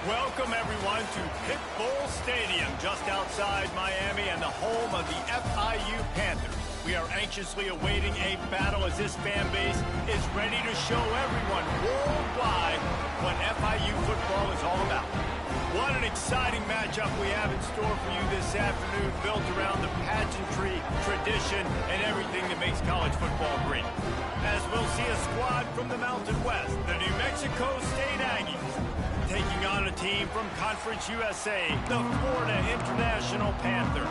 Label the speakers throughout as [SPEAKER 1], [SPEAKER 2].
[SPEAKER 1] Welcome, everyone, to Pit Bull Stadium, just outside Miami and the home of the FIU Panthers. We are anxiously awaiting a battle as this fan base is ready to show everyone worldwide what FIU football is all about. What an exciting matchup we have in store for you this afternoon, built around the pageantry, tradition, and everything that makes college football great. As we'll see a squad from the Mountain West, the New Mexico State Aggies, taking on a team from Conference USA, the Florida International Panthers.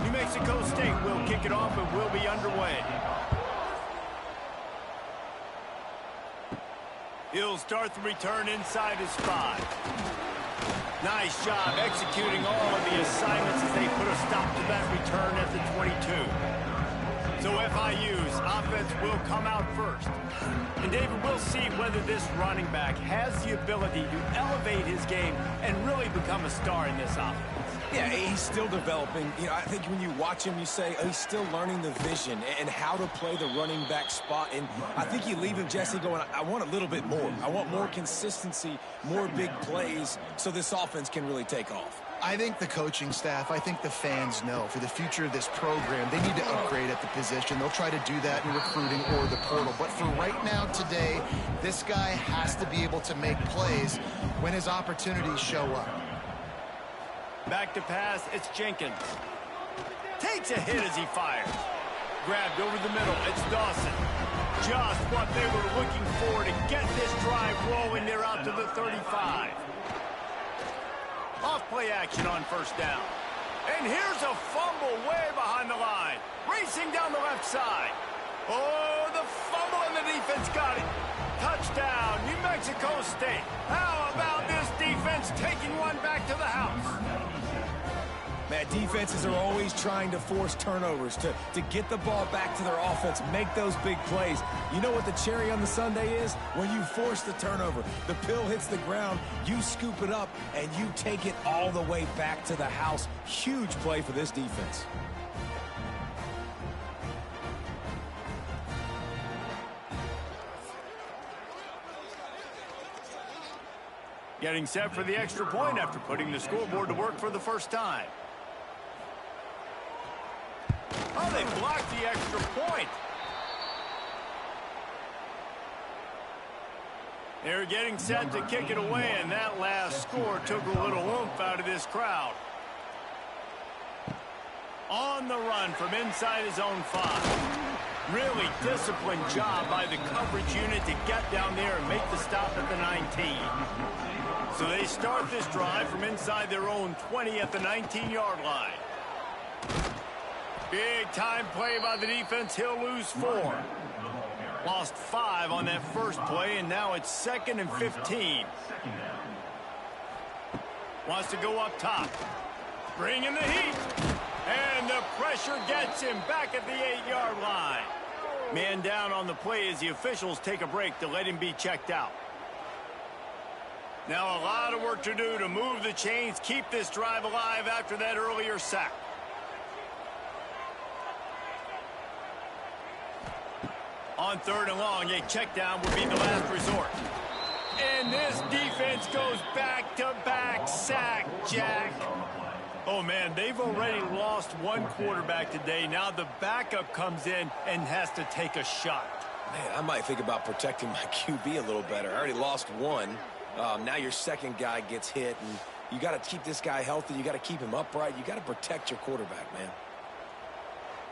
[SPEAKER 1] New Mexico State will kick it off and will be underway. He'll start the return inside his 5. Nice job executing all of the assignments as they put a stop to that return at the 22. So FIU's offense will come out first. And David, we'll see whether this running back has the ability to elevate his game and really become a star in this offense.
[SPEAKER 2] Yeah, he's still developing. You know, I think when you watch him, you say, oh, he's still learning the vision and how to play the running back spot. And I think you leave him, Jesse, going, I want a little bit more. I want more consistency, more big plays, so this offense can really take off.
[SPEAKER 3] I think the coaching staff, I think the fans know for the future of this program, they need to upgrade at the position. They'll try to do that in recruiting or the portal. But for right now, today, this guy has to be able to make plays when his opportunities show up.
[SPEAKER 1] Back to pass, it's Jenkins. Takes a hit as he fires. Grabbed over the middle, it's Dawson. Just what they were looking for to get this drive rolling. They're out to the 35. Off play action on first down. And here's a fumble way behind the line. Racing down the left side. Oh, the fumble and the defense got it. Touchdown, New Mexico State. How about this defense taking one back to the house?
[SPEAKER 2] Man, defenses are always trying to force turnovers, to get the ball back to their offense, make those big plays. You know what the cherry on the sundae is? When you force the turnover, the pill hits the ground, you scoop it up, and you take it all the way back to the house. Huge play for this defense.
[SPEAKER 1] Getting set for the extra point after putting the scoreboard to work for the first time. Oh, they blocked the extra point. They're getting set to kick it away, and that last score took a little oomph out of this crowd. On the run from inside his own 5. Really disciplined job by the coverage unit to get down there and make the stop at the 19. So they start this drive from inside their own 20 at the 19-yard line. Big time play by the defense. He'll lose 4. Lost 5 on that first play, and now it's 2nd and 15. Wants to go up top. Bring in the heat. And the pressure gets him back at the 8-yard line. Man down on the play as the officials take a break to let him be checked out. Now a lot of work to do to move the chains, keep this drive alive after that earlier sack. On 3rd and long, a check down would be the last resort. And this defense goes back-to-back sack, Jack. Oh, man, they've already lost one quarterback today. Now the backup comes in and has to take a shot.
[SPEAKER 2] Man, I might think about protecting my QB a little better. I already lost one. Now your second guy gets hit, and you got to keep this guy healthy. You got to keep him upright. You got to protect your quarterback, man.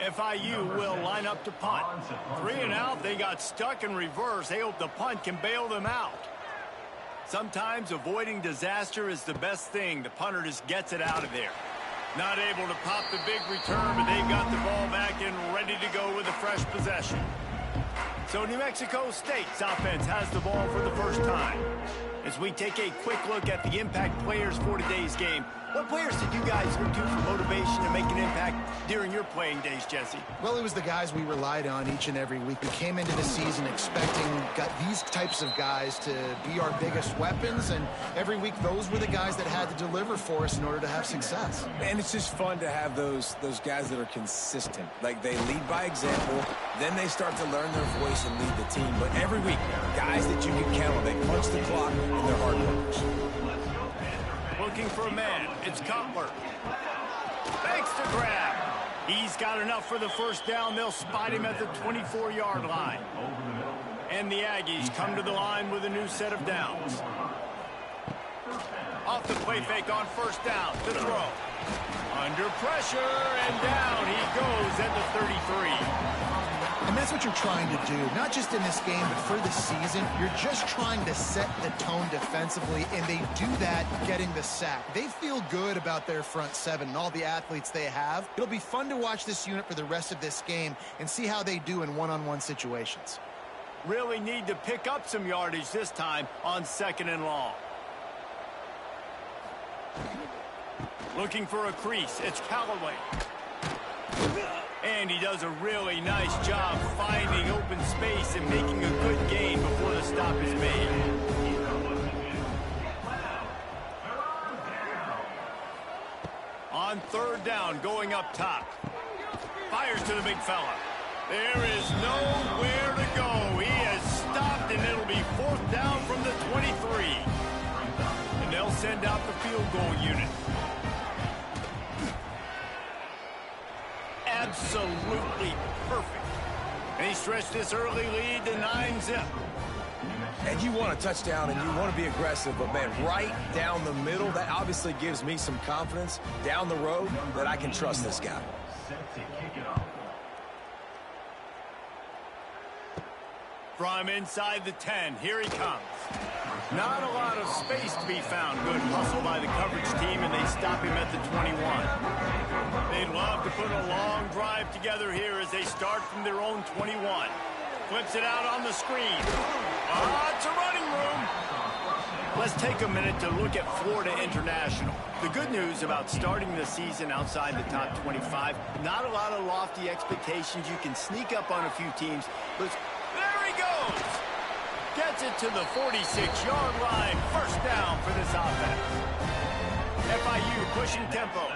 [SPEAKER 1] FIU will line up to punt. 3 and out, they got stuck in reverse. They hope the punt can bail them out. Sometimes avoiding disaster is the best thing. The punter just gets it out of there. Not able to pop the big return, but they've got the ball back and ready to go with a fresh possession. So New Mexico State's offense has the ball for the first time. As we take a quick look at the impact players for today's game, what players did you guys look to for motivation to make an impact during your playing days, Jesse?
[SPEAKER 3] Well, it was the guys we relied on each and every week. We came into the season expecting these types of guys to be our biggest weapons, and every week those were the guys that had to deliver for us in order to have success.
[SPEAKER 2] And it's just fun to have those guys that are consistent. Like, they lead by example, then they start to learn their voice and lead the team. But every week, guys that you can count on, they punch the clock and they're hard workers.
[SPEAKER 1] Looking for a man, it's Cutler. Thanks to grab. He's got enough for the first down. They'll spot him at the 24-yard line. And the Aggies come to the line with a new set of downs. Off the play fake on first down to throw. Under pressure, and down he goes at the 33.
[SPEAKER 3] And that's what you're trying to do, not just in this game, but for the season. You're just trying to set the tone defensively, and they do that getting the sack. They feel good about their front seven and all the athletes they have. It'll be fun to watch this unit for the rest of this game and see how they do in one-on-one situations.
[SPEAKER 1] Really need to pick up some yardage this time on 2nd and long. Looking for a crease, it's Callaway. And he does a really nice job finding open space and making a good gain before the stop is made. On 3rd down, going up top. Fires to the big fella. There is nowhere to go. He has stopped, and it'll be 4th down from the 23. And they'll send out the field goal unit. Absolutely perfect. And he stretched this early lead to 9-zip.
[SPEAKER 2] And you want a touchdown and you want to be aggressive, but man, right down the middle, that obviously gives me some confidence down the road that I can trust this guy.
[SPEAKER 1] From inside the 10, here he comes. Not a lot of space to be found. Good hustle by the coverage team, and they stop him at the 21. They'd love to put a long drive together here as they start from their own 21. Flips it out on the screen. It's a running room. Let's take a minute to look at Florida International. The good news about starting the season outside the top 25, not a lot of lofty expectations. You can sneak up on a few teams, but there he goes. Gets it to the 46-yard line. First down for this offense. FIU pushing tempo.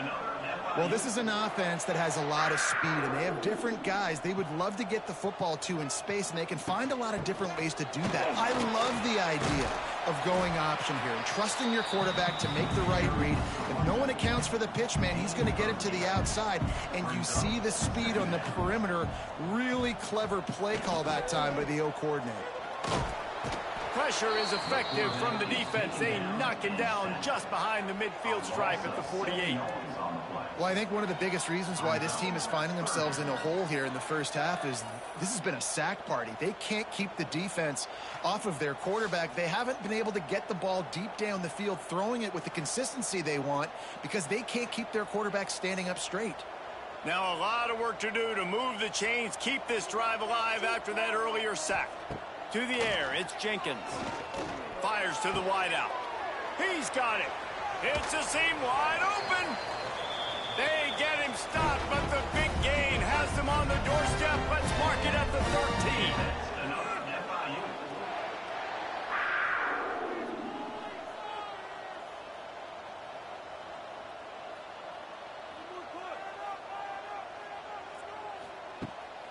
[SPEAKER 3] Well, this is an offense that has a lot of speed, and they have different guys they would love to get the football to in space, and they can find a lot of different ways to do that. I love the idea of going option here and trusting your quarterback to make the right read. If no one accounts for the pitch, man, he's going to get it to the outside, and you see the speed on the perimeter. Really clever play call that time by the O coordinator.
[SPEAKER 1] Pressure is effective from the defense. They knock him down just behind the midfield stripe at the 48.
[SPEAKER 3] Well, I think one of the biggest reasons why this team is finding themselves in a hole here in the first half is this has been a sack party. They can't keep the defense off of their quarterback. They haven't been able to get the ball deep down the field, throwing it with the consistency they want because they can't keep their quarterback standing up straight.
[SPEAKER 1] Now a lot of work to do to move the chains, keep this drive alive after that earlier sack. To the air, it's Jenkins. Fires to the wideout. He's got it. It's a seam wide open. They get him stopped, but the big gain has them on the doorstep. Let's mark it at the 13.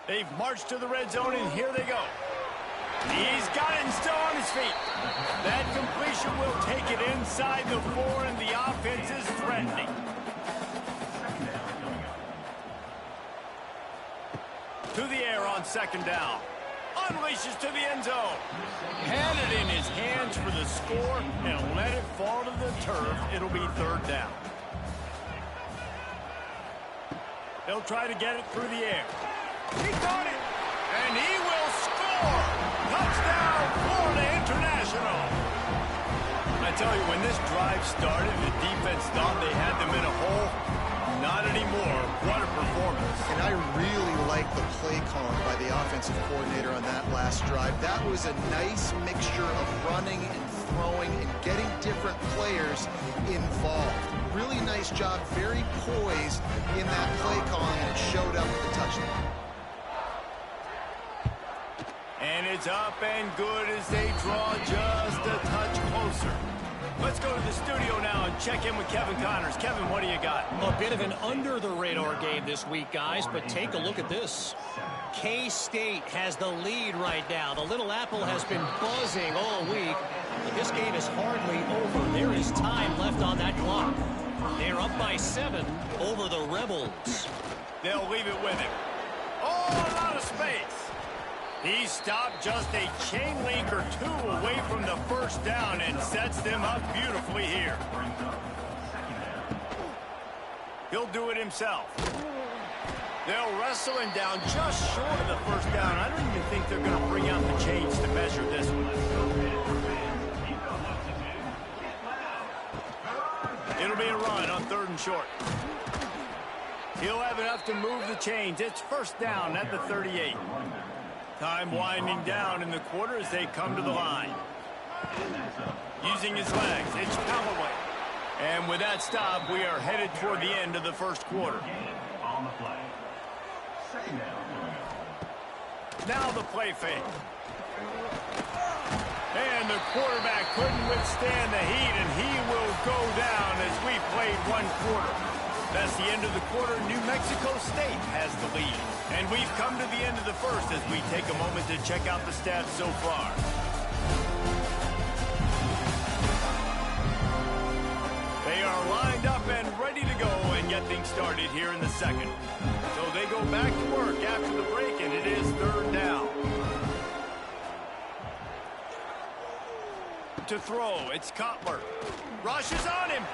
[SPEAKER 1] They've marched to the red zone, and here they go. He's got it and still on his feet. That completion will take it inside the 4, and the offense is threatening. To the air on 2nd down. Unleashes to the end zone. Had it in his hands for the score and let it fall to the turf. It'll be 3rd down. They'll try to get it through the air. He got it, and he will score. Touchdown, Florida International. I tell you, when this drive started, the defense thought they had them in a hole. Not anymore. What a performance.
[SPEAKER 3] And I really like the play calling by the offensive coordinator on that last drive. That was a nice mixture of running and throwing and getting different players involved. Really nice job, very poised in that play calling, and it showed up with the touchdown.
[SPEAKER 1] And it's up and good as they draw just a touch closer. Let's go to the studio now and check in with Kevin Connors. Kevin, what do you got?
[SPEAKER 4] A bit of an under-the-radar game this week, guys, but take a look at this. K-State has the lead right now. The Little Apple has been buzzing all week, but this game is hardly over. There is time left on that clock. They're up by 7 over the Rebels.
[SPEAKER 1] They'll leave it with him. Oh, a lot of space. He stopped just a chain link or two away from the first down and sets them up beautifully here. He'll do it himself. They'll wrestle him down just short of the first down. I don't even think they're going to bring out the chains to measure this one. It'll be a run on 3rd and short. He'll have enough to move the chains. It's first down at the 38. Time winding down in the quarter as they come to the line. Using his legs, it's Callaway. And with that stop, we are headed toward the end of the first quarter. Now the play fake. And the quarterback couldn't withstand the heat, and he will go down as we played 1 quarter. That's the end of the quarter. New Mexico State has the lead. And we've come to the end of the first as we take a moment to check out the stats so far. They are lined up and ready to go and get things started here in the second. So they go back to work after the break, and it is 3rd down. To throw, it's Cutler. Rush is on him.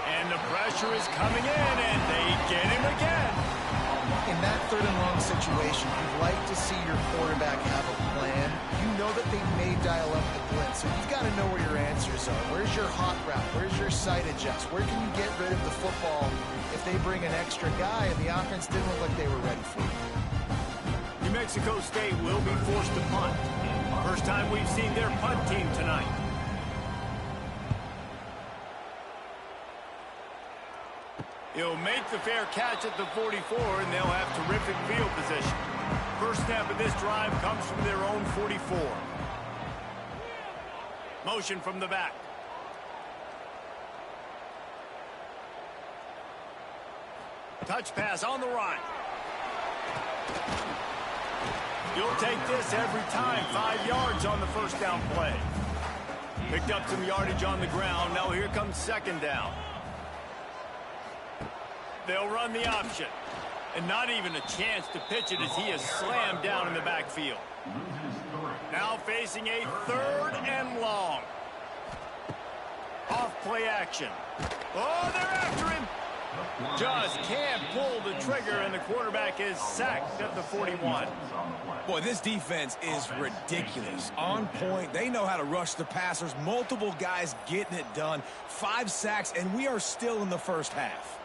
[SPEAKER 1] And the pressure is coming in, and they get him again.
[SPEAKER 3] In that 3rd and long situation, you'd like to see your quarterback have a plan. You know that they may dial up the blitz, so you've got to know where your answers are. Where's your hot route? Where's your side adjust? Where can you get rid of the football if they bring an extra guy and the offense didn't look like they were ready for it?
[SPEAKER 1] New Mexico State will be forced to punt. First time we've seen their punt team tonight. He'll make the fair catch at the 44, and they'll have terrific field position. First snap of this drive comes from their own 44. Motion from the back. Touch pass on the run. You'll take this every time. 5 yards on the first down play. Picked up some yardage on the ground. Now here comes 2nd down. They'll run the option. And not even a chance to pitch it as he is slammed down in the backfield. Now facing a 3rd and long. Off play action. Oh, they're after him. Just can't pull the trigger, and the quarterback is sacked at the 41.
[SPEAKER 2] Boy, this defense is ridiculous. On point. They know how to rush the passers. Multiple guys getting it done. 5 sacks, and we are still in the first half.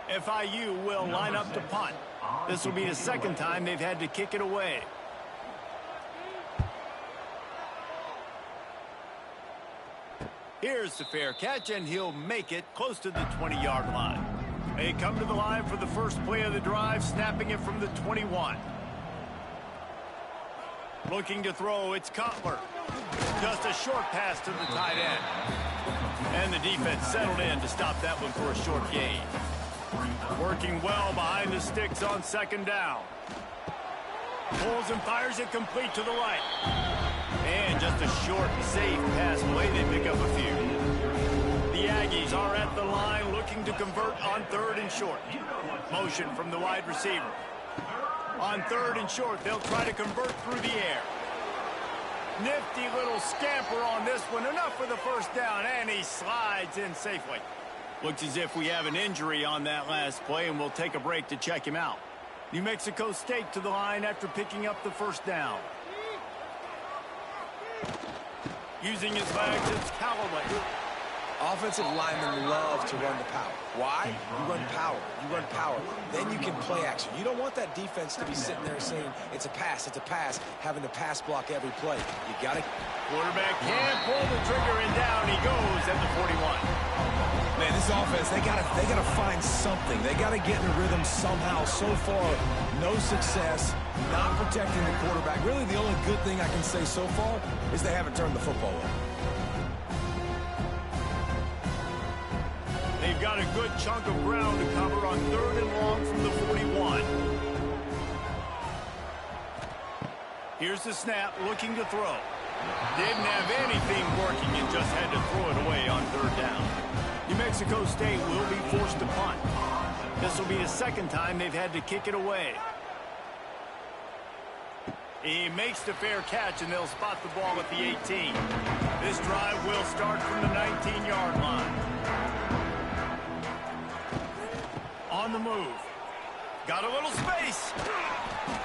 [SPEAKER 1] FIU will line up to punt. This will be the 2nd time they've had to kick it away. Here's the fair catch, and he'll make it close to the 20-yard line. They come to the line for the first play of the drive, snapping it from the 21. Looking to throw, it's Cutler. Just a short pass to the tight end. And the defense settled in to stop that one for a short gain. Working well behind the sticks on 2nd down. Pulls and fires it complete to the right. And just a short, safe pass play. They pick up a few. The Aggies are at the line looking to convert on 3rd and short. Motion from the wide receiver. On 3rd and short, they'll try to convert through the air. Nifty little scamper on this one. Enough for the first down, and he slides in safely. Looks as if we have an injury on that last play, and we'll take a break to check him out. New Mexico State to the line after picking up the first down. Using his legs, it's Callaway.
[SPEAKER 2] Offensive linemen love to run the power. Why? You run power. You run power. Then you can play action. You don't want that defense to be sitting there saying, it's a pass, having to pass block every play. You got to.
[SPEAKER 1] Quarterback can't pull the trigger, and down he goes at the 41.
[SPEAKER 2] Man, this offense, they gotta find something. They gotta get in a rhythm somehow. So far, no success, not protecting the quarterback. Really, the only good thing I can say so far is they haven't turned the football over.
[SPEAKER 1] They've got a good chunk of ground to cover on 3rd and long from the 41. Here's the snap, looking to throw. Didn't have anything working and just had to throw it away on 3rd down. New Mexico State will be forced to punt. This will be the 2nd time they've had to kick it away. He makes the fair catch, and they'll spot the ball at the 18. This drive will start from the 19-yard line. On the move. Got a little space.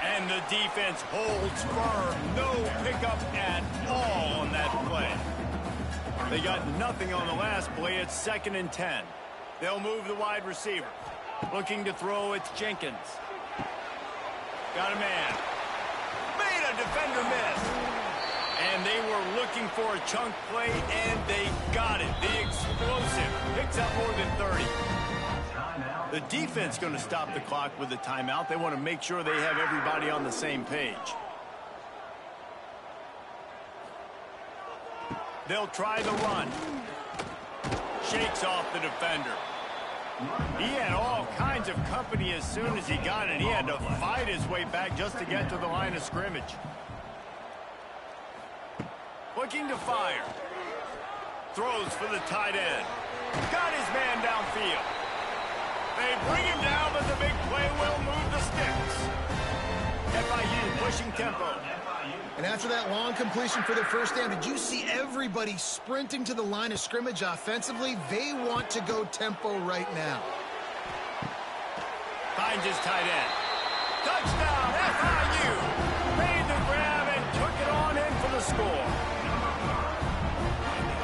[SPEAKER 1] And the defense holds firm. No pickup at all on that play. They got nothing on the last play. It's 2nd and 10. They'll move the wide receiver. Looking to throw, it's Jenkins. Got a man. Made a defender miss. And they were looking for a chunk play, and they got it. The explosive picks up more than 30. The defense going to stop the clock with a timeout. They want to make sure they have everybody on the same page. They'll try the run. Shakes off the defender. He had all kinds of company as soon as he got it. He had to fight his way back just to get to the line of scrimmage. Looking to fire. Throws for the tight end. Got his man downfield. They bring him down, but the big play will move the sticks. FIU pushing tempo.
[SPEAKER 3] And after that long completion for their first down, did you see everybody sprinting to the line of scrimmage offensively? They want to go tempo right now.
[SPEAKER 1] Finds his tight end. Touchdown, FIU. Made the grab and took it on in for the score.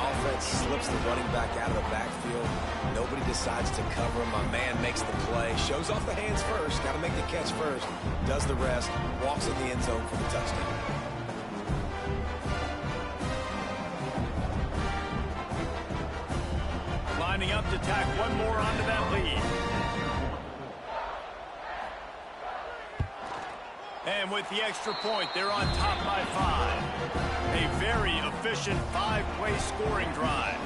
[SPEAKER 2] Offense slips the running back out of the backfield. Nobody decides to cover him. My man makes the play. Shows off the hands first. Got to make the catch first. Does the rest. Walks in the end zone for the touchdown.
[SPEAKER 1] Lining up to tack one more onto that lead. And with the extra point, they're on top by 5. A very efficient 5-play scoring drive.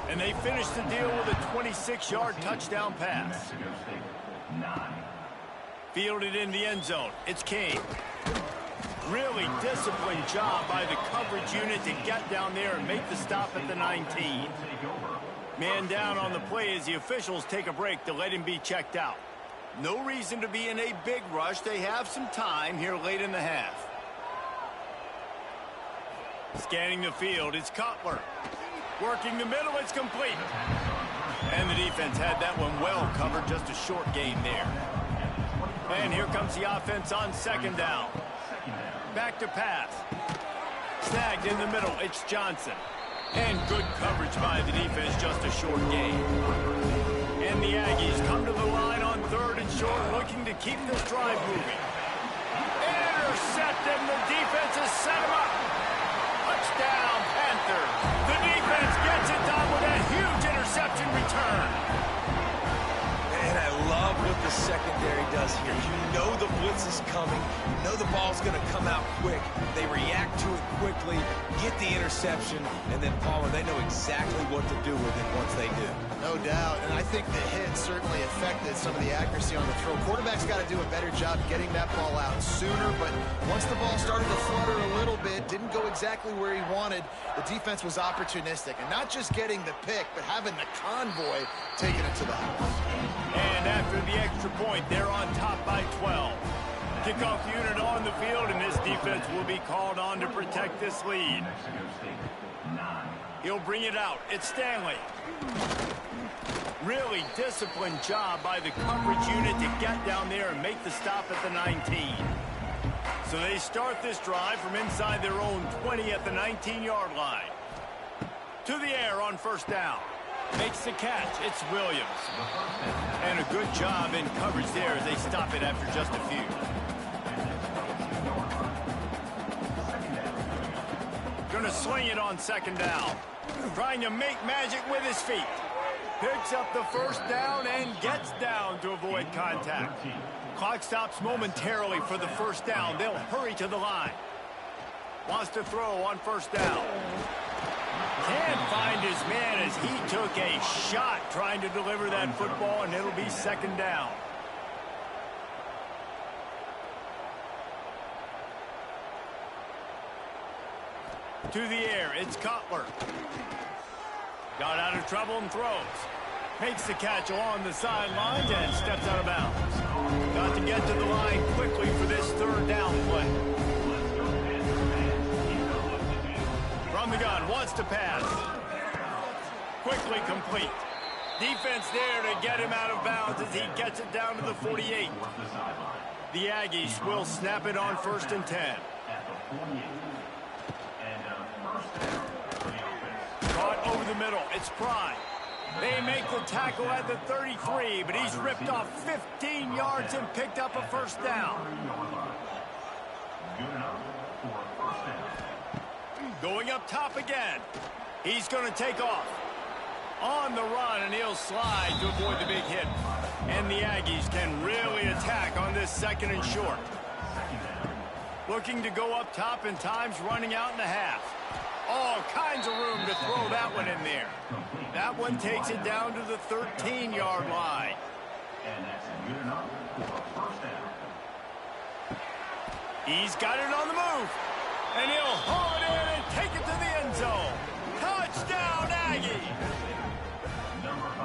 [SPEAKER 1] And they finish the deal with a 26-yard touchdown pass. Fielded in the end zone. It's Kane. Really disciplined job by the coverage unit to get down there and make the stop at the 19. Man down on the play as the officials take a break to let him be checked out. No reason to be in a big rush. They have some time here late in the half. Scanning the field, it's Cutler. Working the middle, it's complete. And the defense had that one well covered, just a short gain there. And here comes the offense on 2nd down. Back to pass. Snagged in the middle, it's Johnson. And good coverage by the defense, just a short gain. And the Aggies come to the line on 3rd and short, looking to keep this drive moving. Intercept, and the defense has set him up. Touchdown, Panthers. The defense gets it done with a huge interception return.
[SPEAKER 2] And I love what the secondary does here. You know the blitz is coming. You know the ball's going to come out quick. They react to it quickly, get the interception, and then, Palmer, they know exactly what to do with it once they do.
[SPEAKER 3] No doubt, and I think the hit certainly affected some of the accuracy on the throw. Quarterback's got to do a better job getting that ball out sooner, but once the ball started to flutter a little bit, didn't go exactly where he wanted, the defense was opportunistic. And not just getting the pick, but having the convoy taking it to the house.
[SPEAKER 1] And after the extra point, they're on top by 12. Kickoff unit on the field, and this defense will be called on to protect this lead. He'll bring it out. It's Stanley. Really disciplined job by the coverage unit to get down there and make the stop at the 19. So they start this drive from inside their own 20 at the 19-yard line. To the air on 1st down. Makes the catch. It's Williams. And a good job in coverage there as they stop it after just a few. Going to swing it on second down. Trying to make magic with his feet. Picks up the first down and gets down to avoid contact. Clock stops momentarily for the first down. They'll hurry to the line. Wants to throw on first down. Can't find his man as he took a shot trying to deliver that football, and it'll be second down. To the air, it's Cutler. Got out of trouble and throws. Makes the catch along the sidelines and steps out of bounds. Got to get to the line quickly for this third down play. From the gun, wants to pass. Quickly complete. Defense there to get him out of bounds as he gets it down to the 48. The Aggies will snap it on 1st and 10. Caught over the middle. It's Prime. They make the tackle at the 33, but he's ripped off 15 yards and picked up a first down. Going up top again. He's going to take off. On the run, and he'll slide to avoid the big hit. And the Aggies can really attack on this 2nd and short. Looking to go up top, and time's running out in the half. All kinds of room to throw that one in there. That one takes it down to the 13-yard line. He's got it on the move. And he'll haul it in and take it to the end zone. Touchdown, Aggies!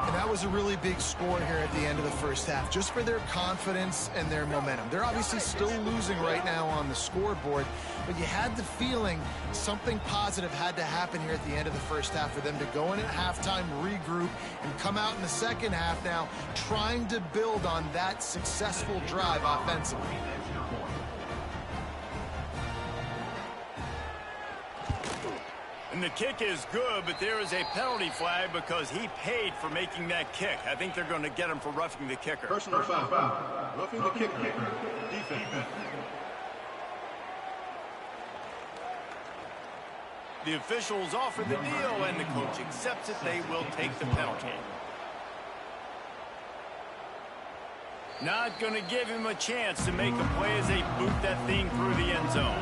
[SPEAKER 3] And that was a really big score here at the end of the first half, just for their confidence and their momentum. They're obviously still losing right now on the scoreboard, but you had the feeling something positive had to happen here at the end of the first half for them to go in at halftime, regroup, and come out in the second half now trying to build on that successful drive offensively.
[SPEAKER 1] And the kick is good, but there is a penalty flag because he paid for making that kick. I think they're going to get him for roughing the kicker.
[SPEAKER 5] Personal foul. Roughing the kicker. Defense.
[SPEAKER 1] The officials offer the deal, and the coach accepts it. They will take the penalty. Not going to give him a chance to make a play as they boot that thing through the end zone.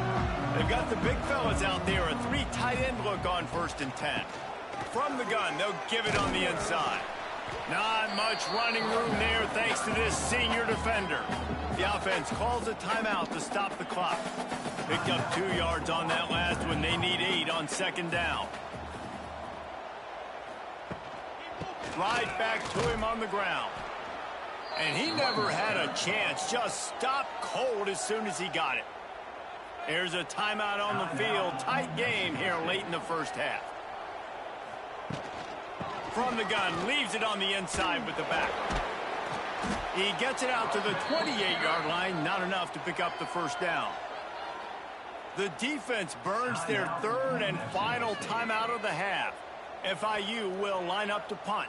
[SPEAKER 1] They've got the big fellas out there, a 3 tight end look on 1st and 10. From the gun, they'll give it on the inside. Not much running room there thanks to this senior defender. The offense calls a timeout to stop the clock. Picked up 2 yards on that last one. They need 8 on 2nd down. Right back to him on the ground. And he never had a chance. Just stopped cold as soon as he got it. There's a timeout on the field. Tight game here late in the first half. From the gun, leaves it on the inside with the back. He gets it out to the 28-yard line. Not enough to pick up the first down. The defense burns their 3rd and final timeout of the half. FIU will line up to punt.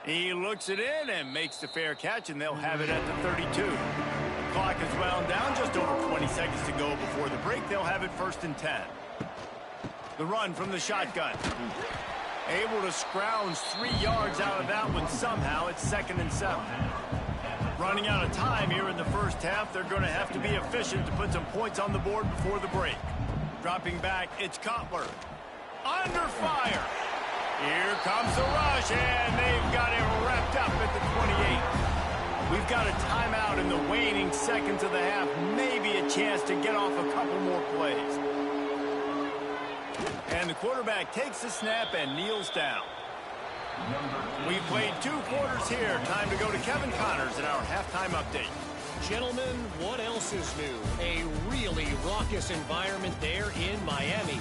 [SPEAKER 1] He looks it in and makes the fair catch, and they'll have it at the 32. Clock is wound down, just over 20 seconds to go before the break. They'll have it 1st and 10. The run from the shotgun. Able to scrounge 3 yards out of that one somehow. It's 2nd and 7. Running out of time here in the first half. They're going to have to be efficient to put some points on the board before the break. Dropping back, it's Cutler. Under fire. Here comes the rush, and they've got it wrapped up at the 28. We've got a timeout in the waning seconds of the half. Maybe a chance to get off a couple more plays. And the quarterback takes the snap and kneels down. We've played 2 quarters here. Time to go to Kevin Connors in our halftime update.
[SPEAKER 4] Gentlemen, what else is new? A really raucous environment there in Miami.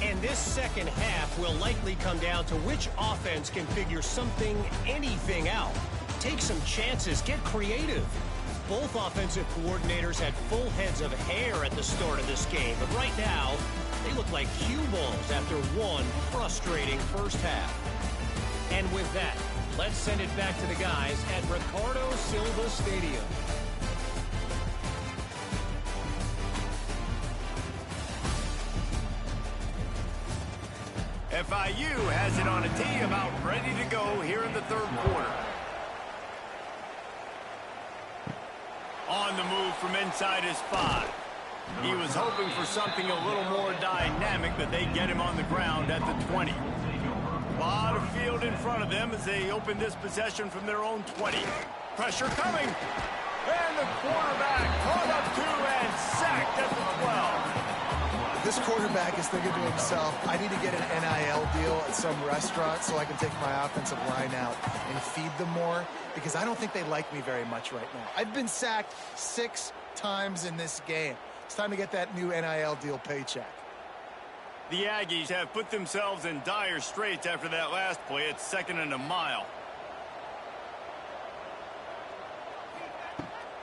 [SPEAKER 4] And this second half will likely come down to which offense can figure something, anything out. Take some chances, get creative. Both offensive coordinators had full heads of hair at the start of this game, but right now, They look like cue balls after one frustrating first half. And with that, let's send it back to the guys at Ricardo Silva Stadium.
[SPEAKER 1] FIU has it on a tee, about ready to go here in the third quarter. On the move from inside his 5. He was hoping for something a little more dynamic, but they get him on the ground at the 20. A lot of field in front of them as they open this possession from their own 20. Pressure coming. And the quarterback caught up to and sacked at the 12.
[SPEAKER 3] This quarterback is thinking to himself, I need to get an NIL deal at some restaurant so I can take my offensive line out and feed them more, because I don't think they like me very much right now. I've been sacked 6 times in this game. It's time to get that new NIL deal paycheck.
[SPEAKER 1] The Aggies have put themselves in dire straits after that last play. It's 2nd and a mile.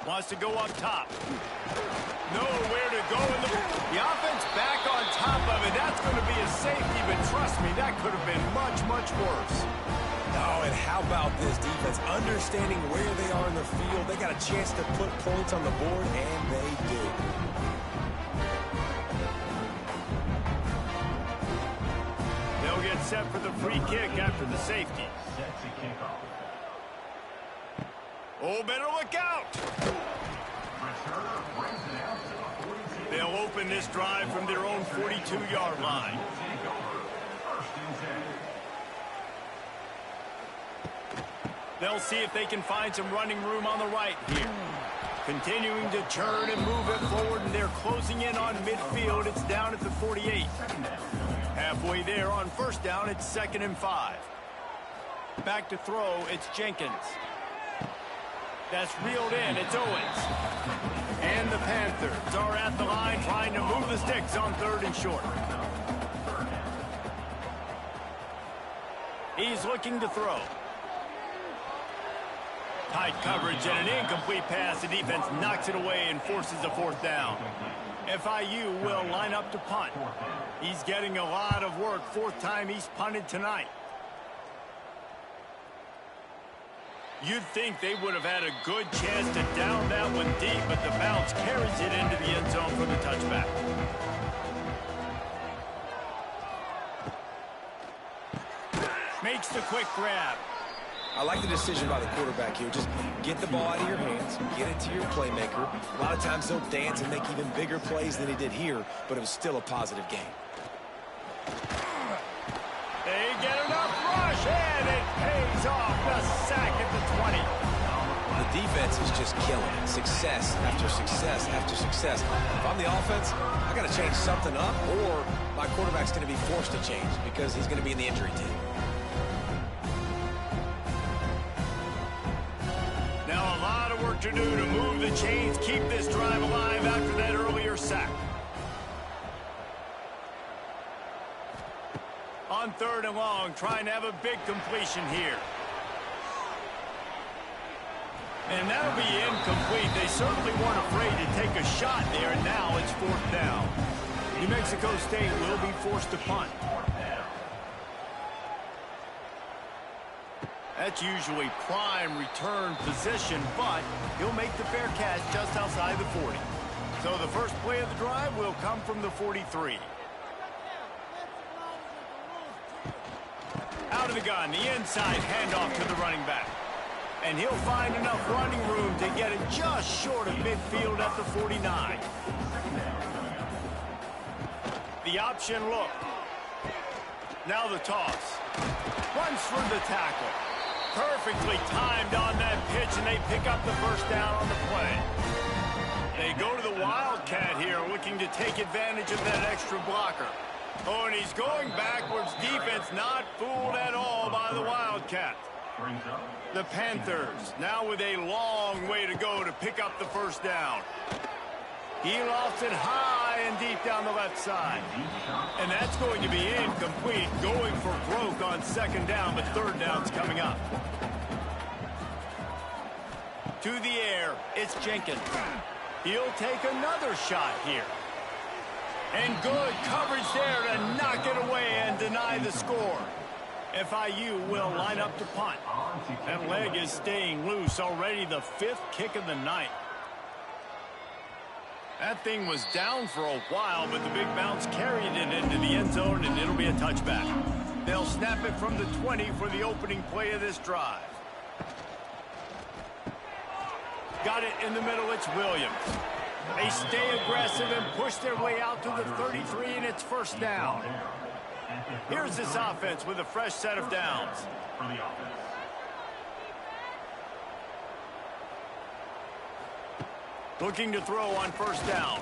[SPEAKER 1] Wants to go up top. Nowhere to go. The offense back on top of it. That's going to be a safety, but trust me, that could have been much, much worse.
[SPEAKER 2] Oh, and how about this defense? Understanding where they are in the field. They got a chance to put points on the board, and they do.
[SPEAKER 1] They'll get set for the free kick after the safety. Oh, better look out. They'll open this drive from their own 42-yard line. They'll see if they can find some running room on the right here. Continuing to turn and move it forward, and they're closing in on midfield. It's down at the 48. Halfway there on first down, it's 2nd and 5. Back to throw, it's Jenkins. That's reeled in, it's Owens. And the Panthers are at the line trying to move the sticks on 3rd and short. He's looking to throw. Tight coverage and an incomplete pass. The defense knocks it away and forces a 4th down. FIU will line up to punt. He's getting a lot of work. 4th time he's punted tonight. You'd think they would have had a good chance to down that one deep, but the bounce carries it into the end zone for the touchback. Makes the quick grab.
[SPEAKER 2] I like the decision by the quarterback here. Just get the ball out of your hands, get it to your playmaker. A lot of times they'll dance and make even bigger plays than he did here, but it was still a positive game.
[SPEAKER 1] They get enough rush, and it pays off. The sack at the 20.
[SPEAKER 2] The defense is just killing it. Success after success after success. If I'm the offense, I got to change something up, or my quarterback's going to be forced to change because he's going to be in the injury team.
[SPEAKER 1] Now a lot of work to do to move the chains, keep this drive alive after that earlier sack. On 3rd and long, trying to have a big completion here. And that'll be incomplete. They certainly weren't afraid to take a shot there, and now it's 4th down. New Mexico State will be forced to punt. That's usually prime return position, but he'll make the fair catch just outside the 40. So the first play of the drive will come from the 43. Out of the gun, the inside handoff to the running back. And he'll find enough running room to get it just short of midfield at the 49. The option look. Now the toss. Runs through the tackle. Perfectly timed on that pitch, and they pick up the first down on the play. They go to the Wildcat here, looking to take advantage of that extra blocker. Oh, and he's going backwards. Defense not fooled at all by the Wildcat. The Panthers now with a long way to go to pick up the first down. He lofts it high and deep down the left side. And that's going to be incomplete, going for broke on 2nd down, but 3rd down's coming up. To the air, it's Jenkins. He'll take another shot here. And good coverage there to knock it away and deny the score. FIU will line up to punt. That leg is staying loose. Already the 5th kick of the night. That thing was down for a while, but the big bounce carried it into the end zone, and it'll be a touchback. They'll snap it from the 20 for the opening play of this drive. Got it in the middle. It's Williams. They stay aggressive and push their way out to the 33, and it's first down. Here's this offense with a fresh set of downs. Looking to throw on first down.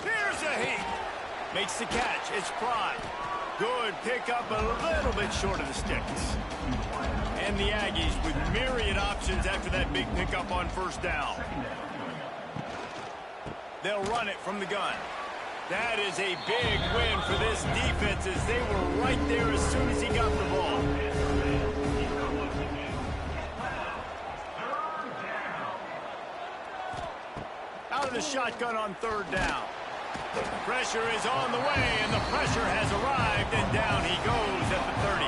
[SPEAKER 1] Here's a heat. Makes the catch. It's Pride. Good pickup, a little bit short of the sticks. And the Aggies with myriad options after that big pickup on first down. They'll run it from the gun. That is a big win for this defense as they were right there as soon as he got the ball. Out of the shotgun on third down. Pressure is on the way, and the pressure has arrived, and down he goes at the 30.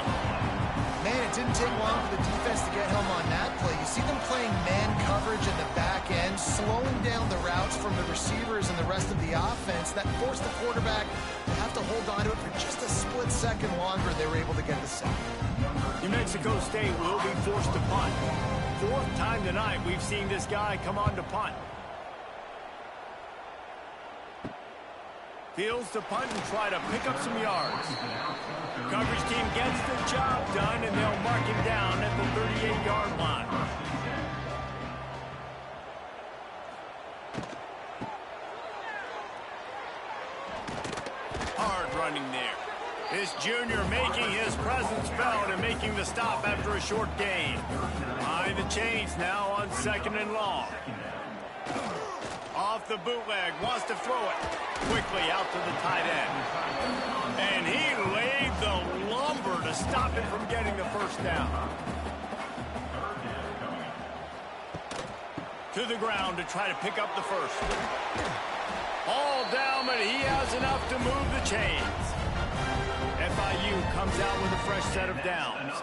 [SPEAKER 3] Man, it didn't take long for the defense to get home on that play. You see them playing man coverage in the back end, slowing down the routes from the receivers and the rest of the offense. That forced the quarterback to have to hold on to it for just a split second longer. They were able to get the sack.
[SPEAKER 1] New Mexico State will be forced to punt. 4th time tonight we've seen this guy come on to punt. Fields to punt and try to pick up some yards. Coverage team gets the job done, and they'll mark him down at the 38-yard line. Hard running there. This junior making his presence felt and making the stop after a short gain. Behind the chains now on 2nd and long. Off the bootleg, wants to throw it. Quickly out to the tight end. And he laid the lumber to stop him from getting the first down. To the ground to try to pick up the first. All down, but he has enough to move the chains. FIU comes out with a fresh set of downs.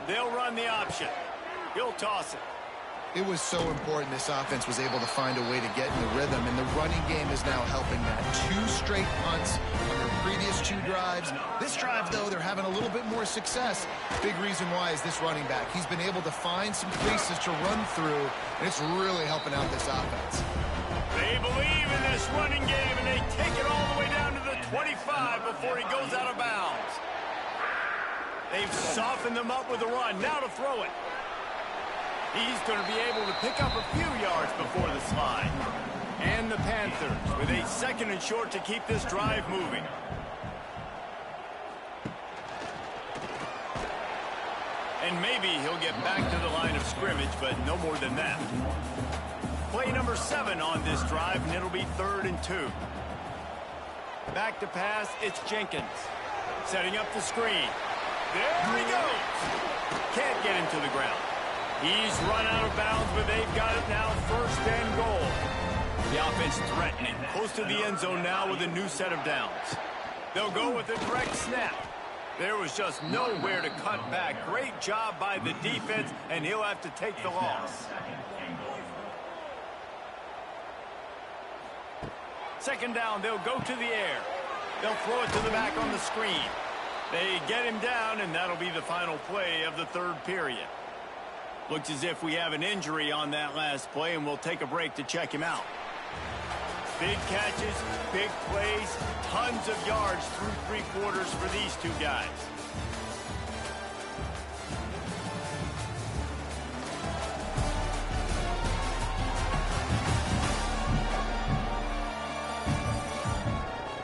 [SPEAKER 1] They'll run the option. He'll toss it.
[SPEAKER 3] It was so important this offense was able to find a way to get in the rhythm, and the running game is now helping that. 2 straight punts on their previous 2 drives. This drive, though, they're having a little bit more success. Big reason why is this running back. He's been able to find some creases to run through, and it's really helping out this offense.
[SPEAKER 1] They believe in this running game, and they take it all the way down to the 25 before he goes out of bounds. They've softened them up with a run. Now to throw it. He's going to be able to pick up a few yards before the slide. And the Panthers with a 2nd and short to keep this drive moving. And maybe he'll get back to the line of scrimmage, but no more than that. Play number 7 on this drive, and it'll be 3rd and 2. Back to pass, it's Jenkins. Setting up the screen. There he goes. Can't get him to the ground. He's run out of bounds, but they've got it now 1st and goal. The offense threatening. Close to the end zone now with a new set of downs. They'll go with a direct snap. There was just nowhere to cut back. Great job by the defense, and he'll have to take the loss. 2nd down, they'll go to the air. They'll throw it to the back on the screen. They get him down, and that'll be the final play of the 3rd period. Looks as if we have an injury on that last play, and we'll take a break to check him out. Big catches, big plays, tons of yards through 3 quarters for these 2 guys.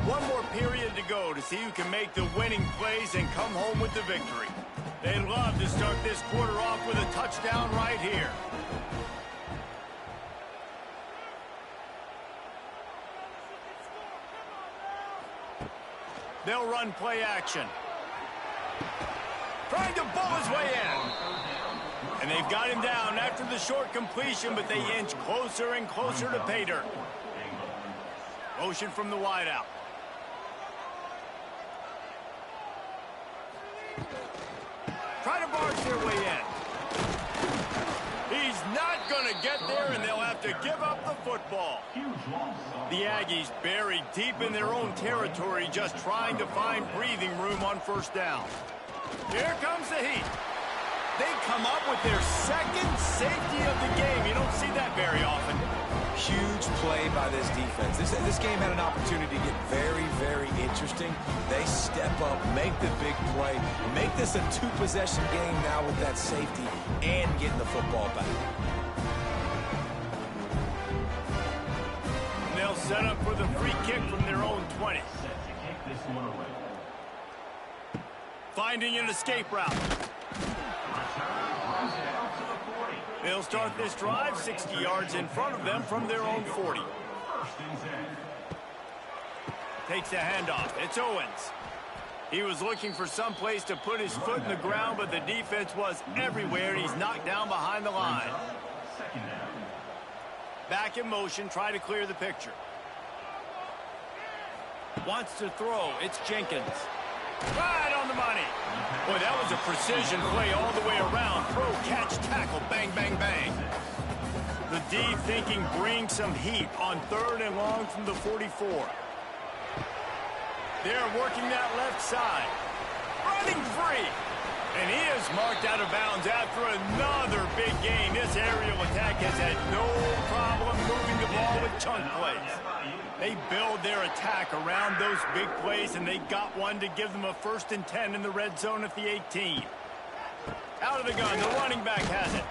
[SPEAKER 1] One more period to go to see who can make the winning plays and come home with the victory. They'd love to start this quarter off with a touchdown right here. They'll run play action. Trying to bull his way in. And they've got him down after the short completion, but they inch closer and closer to pay dirt. Motion from the wideout. Try to barge their way in. He's not going to get there, and they'll have to give up the football. The Aggies buried deep in their own territory, just trying to find breathing room on first down. Here comes the heat. They come up with their second safety of the game. You don't see that very often.
[SPEAKER 2] Huge play by this defense. This game had an opportunity to get very, very interesting. They step up, make the big play, make this a two-possession game now with that safety and getting the football back.
[SPEAKER 1] And they'll set up for the free kick from their own 20. Finding an escape route. They'll start this drive 60 yards in front of them from their own 40. Takes the handoff. It's Owens. He was looking for some place to put his foot in the ground, but the defense was everywhere, and he's knocked down behind the line. Back in motion, try to clear the picture. Wants to throw. It's Jenkins. Right on the money. Boy, that was a precision play all the way around. Throw, catch, tackle, bang, bang, bang. The D thinking bring some heat on 3rd and long from the 44. They're working that left side. Running free. And he is marked out of bounds after another big gain. This aerial attack has had no problem moving the ball with chunk plays. They build their attack around those big plays, and they got one to give them a 1st and 10 in the red zone at the 18. Out of the gun, the running back has it.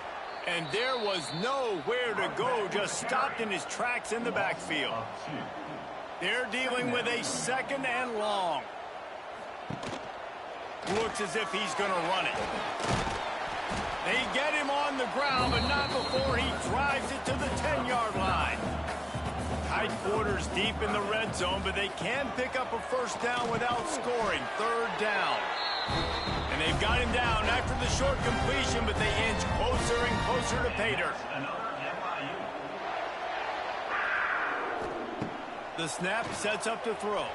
[SPEAKER 1] And there was nowhere to go, just stopped in his tracks in the backfield. They're dealing with a 2nd and long. Looks as if he's going to run it. They get him on the ground, but not before he drives it to the 10-yard line. Tight quarters deep in the red zone, but they can pick up a 1st down without scoring. 3rd down. And they've got him down after the short completion, but they inch closer and closer to pay dirt. The snap sets up to throw.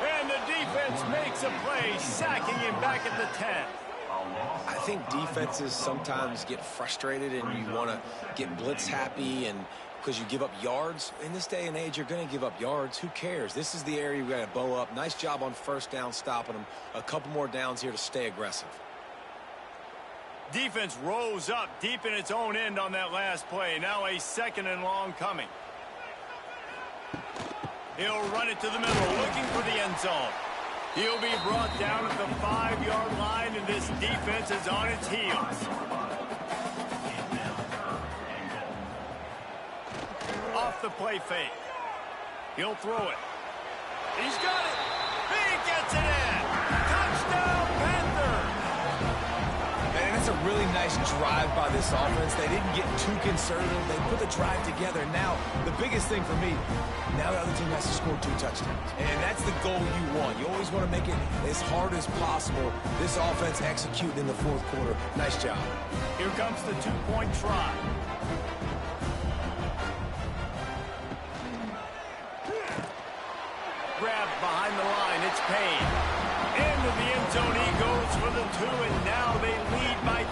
[SPEAKER 1] And the defense makes a play, sacking him back at the 10.
[SPEAKER 2] I think defenses sometimes get frustrated and you want to get blitz happy and because you give up yards. In this day and age, you're going to give up yards. Who cares? This is the area we got to bow up. Nice job on 1st down, stopping them. A couple more downs here to stay aggressive.
[SPEAKER 1] Defense rose up deep in its own end on that last play. Now a 2nd and long coming. He'll run it to the middle, looking for the end zone. He'll be brought down at the 5-yard line, and this defense is on its heels. Off the play fake. He'll throw it. He's got it. He gets it in. Touchdown, Panthers.
[SPEAKER 2] And it's a really nice drive by this offense. They didn't get too conservative. They put the drive together. Now, the biggest thing for me, now the other team has to score 2 touchdowns. And that's the goal you want. You always want to make it as hard as possible. This offense executing in the 4th quarter. Nice job.
[SPEAKER 1] Here comes the 2-point try. Grabbed behind the line. It's Payne. Into the end zone he goes for the 2, and now they lead by 3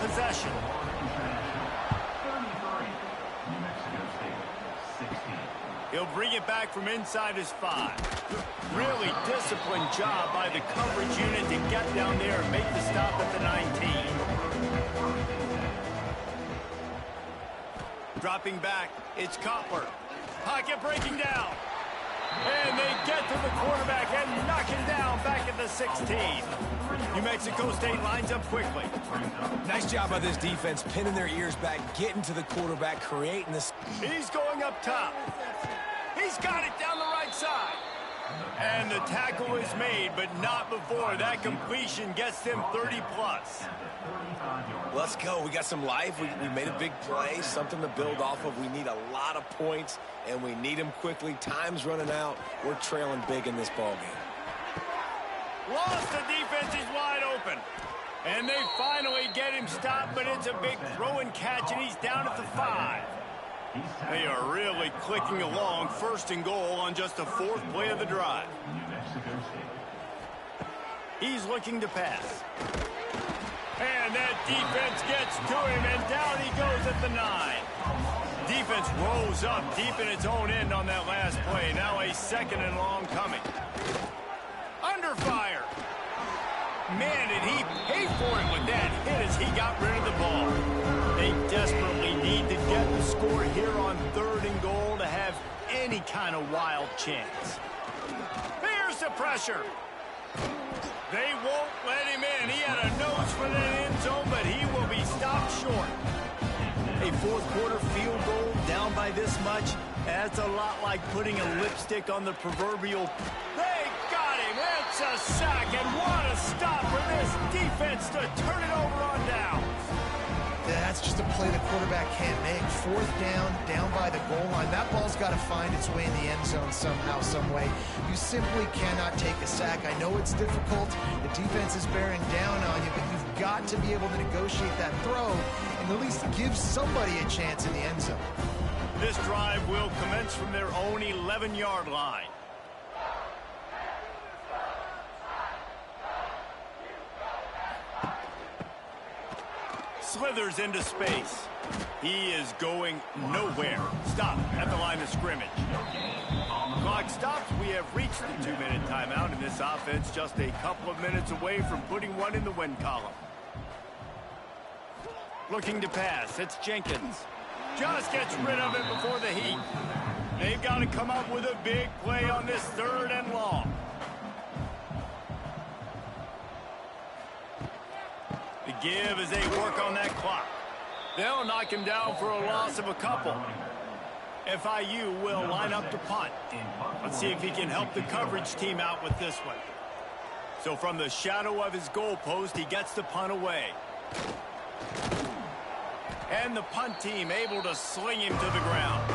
[SPEAKER 1] possessions. He'll bring it back from inside his 5. Really disciplined job by the coverage unit to get down there and make the stop at the 19. Dropping back, it's Copper. Pocket breaking down. And they get to the quarterback and knock him down back at the 16. New Mexico State lines up quickly.
[SPEAKER 2] Nice job by this defense, pinning their ears back, getting to the quarterback, creating this.
[SPEAKER 1] He's going up top. He's got it down the right side. And the tackle is made, but not before that completion gets them 30-plus.
[SPEAKER 2] Let's go. We got some life. We made a big play, something to build off of. We need a lot of points, and we need them quickly. Time's running out. We're trailing big in this ballgame.
[SPEAKER 1] Lost, the defense is wide open. And they finally get him stopped, but it's a big throw and catch, and he's down at the 5. They are really clicking along. 1st and goal on just the 4th play of the drive. He's looking to pass. And that defense gets to him, and down he goes at the 9. Defense rose up deep in its own end on that last play. Now a 2nd and long coming. Under fire. Man, did he pay for it with that hit as he got rid of the ball. They desperately need to get the score here on 3rd and goal to have any kind of wild chance. Here's the pressure. They won't let him in. He had a nose for the end zone, but he will be stopped short. A 4th quarter field goal down by this much, that's a lot like putting a lipstick on the proverbial. They got him. It's a sack, and what a stop for this defense to turn it over on down.
[SPEAKER 3] Yeah, that's just a play the quarterback can't make. 4th down, down by the goal line. That ball's got to find its way in the end zone somehow, some way. You simply cannot take a sack. I know it's difficult. The defense is bearing down on you, but you've got to be able to negotiate that throw and at least give somebody a chance in the end zone.
[SPEAKER 1] This drive will commence from their own 11-yard line. Slithers into space. He is going nowhere. Stop at the line of scrimmage. Clock stops. We have reached the 2-minute timeout in this offense, just a couple of minutes away from putting one in the win column. Looking to pass. It's Jenkins. Just gets rid of it before the heat. They've got to come up with a big play on this 3rd and long. The give as they work on that clock. They'll knock him down for a loss of a couple. FIU will line up to punt. Let's see if he can help the coverage team out with this one. So from the shadow of his goalpost, he gets the punt away. And the punt team able to sling him to the ground.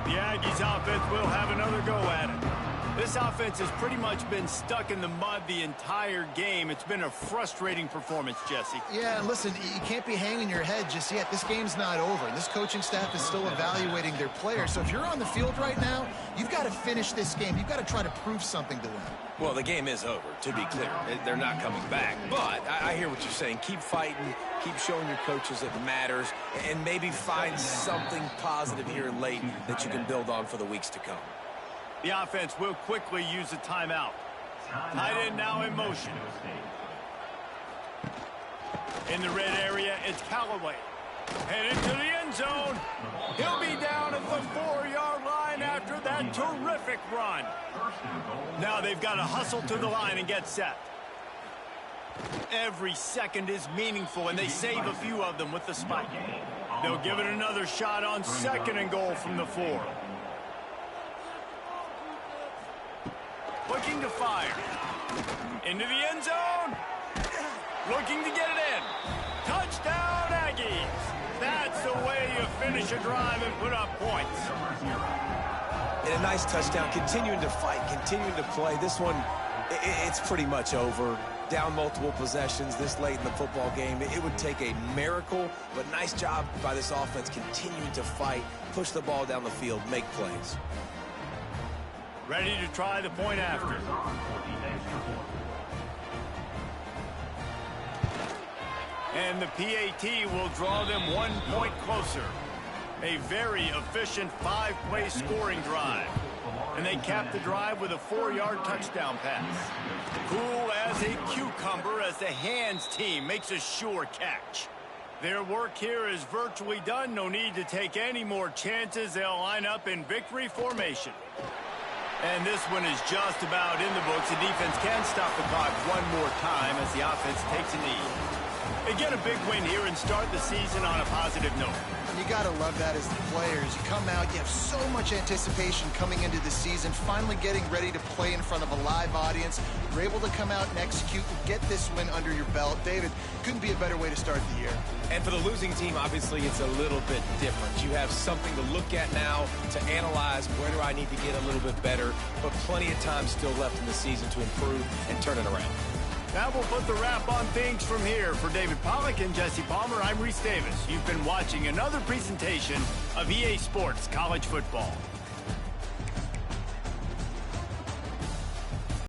[SPEAKER 1] The Aggies offense will have another go at it. This offense has pretty much been stuck in the mud the entire game. It's been a frustrating performance, Jesse.
[SPEAKER 3] Yeah, and listen, you can't be hanging your head just yet. This game's not over. This coaching staff is still evaluating their players. So if you're on the field right now, you've got to finish this game. You've got to try to prove something to them.
[SPEAKER 2] Well, the game is over, to be clear. They're not coming back. But I hear what you're saying. Keep fighting. Keep showing your coaches it matters. And maybe find something positive here late that you can build on for the weeks to come.
[SPEAKER 1] The offense will quickly use a timeout. Tight end now in motion. In the red area, it's Callaway. Headed to the end zone. He'll be down at the 4-yard line after that terrific run. Now they've got to hustle to the line and get set. Every second is meaningful, and they save a few of them with the spike. They'll give it another shot on 2nd and goal from the 4. Looking to fire. Into the end zone. Looking to get it in. Touchdown, Aggies. That's the way you finish a drive and put up points.
[SPEAKER 2] And a nice touchdown. Continuing to fight, continuing to play. This one, it's pretty much over. Down multiple possessions this late in the football game. It would take a miracle, but nice job by this offense continuing to fight, push the ball down the field, make plays.
[SPEAKER 1] Ready to try the point after. And the PAT will draw them 1 point closer. A very efficient 5-play scoring drive. And they cap the drive with a 4-yard touchdown pass. Cool as a cucumber as the hands team makes a sure catch. Their work here is virtually done. No need to take any more chances. They'll line up in victory formation. And this one is just about in the books. The defense can stop the clock one more time as the offense takes a knee. They get a big win here and start the season on a positive note.
[SPEAKER 3] You got to love that as the players. You come out, you have so much anticipation coming into the season, finally getting ready to play in front of a live audience. You're able to come out and execute and get this win under your belt. David, couldn't be a better way to start the year.
[SPEAKER 2] And for the losing team, obviously, it's a little bit different. You have something to look at now to analyze where do I need to get a little bit better, but plenty of time still left in the season to improve and turn it around.
[SPEAKER 1] That will put the wrap on things from here. For David Pollack and Jesse Palmer, I'm Reese Davis. You've been watching another presentation of EA Sports College Football.